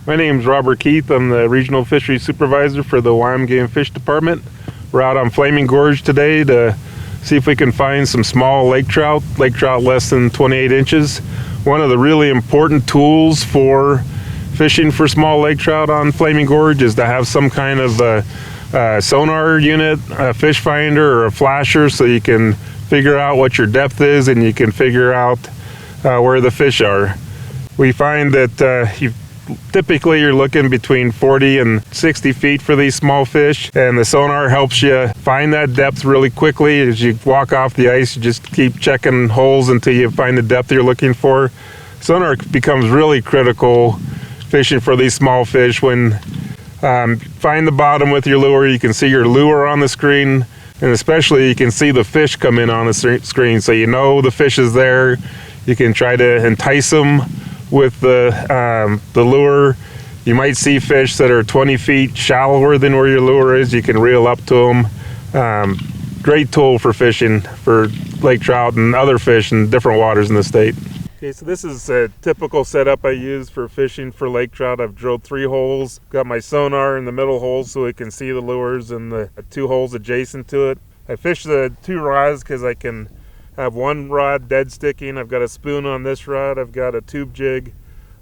My name is Robert Keith. I'm the Regional Fisheries Supervisor for the Wyoming Game and Fish Department. We're out on Flaming Gorge today to see if we can find some small lake trout less than 28 inches. One of the really important tools for fishing for small lake trout on Flaming Gorge is to have some kind of sonar unit, a fish finder or a flasher, so you can figure out what your depth is and you can figure out where the fish are. We find that typically you're looking between 40 and 60 feet for these small fish, and the sonar helps you find that depth really quickly. As you walk off the ice, you just keep checking holes until you find the depth you're looking for. Sonar becomes really critical fishing for these small fish. When find the bottom with your lure, you can see your lure on the screen, and especially you can see the fish come in on the screen, so you know the fish is there. You can try to entice them with the lure. You might see fish that are 20 feet shallower than where your lure is. You can reel up to them. Great tool for fishing for lake trout and other fish in different waters in the state. Okay, so this is a typical setup I use for fishing for lake trout. I've drilled 3 holes, got my sonar in the middle hole so we can see the lures, and the 2 holes adjacent to it. I fish the 2 rods because I can have 1 rod dead sticking. I've got a spoon on this rod. I've got a tube jig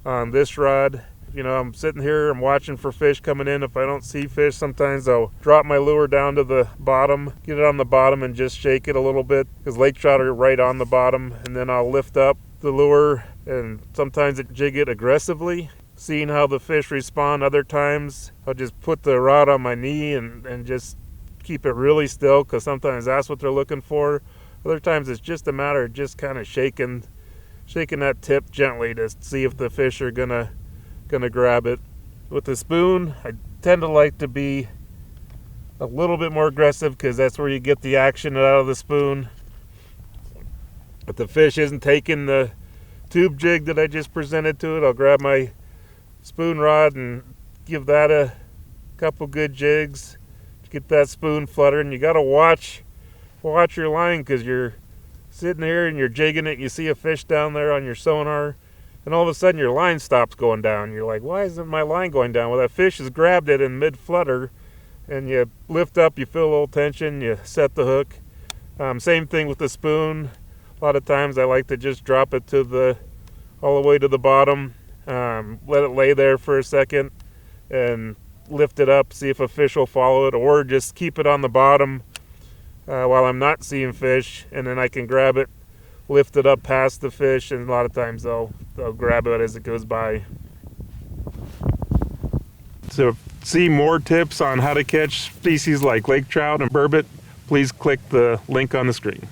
on this rod. You know, I'm sitting here, I'm watching for fish coming in. If I don't see fish, sometimes I'll drop my lure down to the bottom, get it on the bottom and just shake it a little bit, because lake trout are right on the bottom, and then I'll lift up the lure and sometimes jig it aggressively, seeing how the fish respond. Other times I'll just put the rod on my knee and just keep it really still, because sometimes that's what they're looking for. Other times it's just a matter of just kind of shaking that tip gently to see if the fish are gonna grab it. With the spoon, I tend to like to be a little bit more aggressive, because that's where you get the action out of the spoon. If the fish isn't taking the tube jig that I just presented to it, I'll grab my spoon rod and give that a couple good jigs to get that spoon fluttering. You got to watch your line, because you're sitting here and you're jigging it, you see a fish down there on your sonar, and all of a sudden your line stops going down. You're like, why isn't my line going down? Well, that fish has grabbed it in mid-flutter, and you lift up, you feel a little tension, you set the hook. Same thing with the spoon. A lot of times I like to just drop it all the way to the bottom, let it lay there for a second, and lift it up, see if a fish will follow it, or just keep it on the bottom while I'm not seeing fish, and then I can grab it, lift it up past the fish, and a lot of times they'll grab it as it goes by. So, see more tips on how to catch species like lake trout and burbot, please click the link on the screen.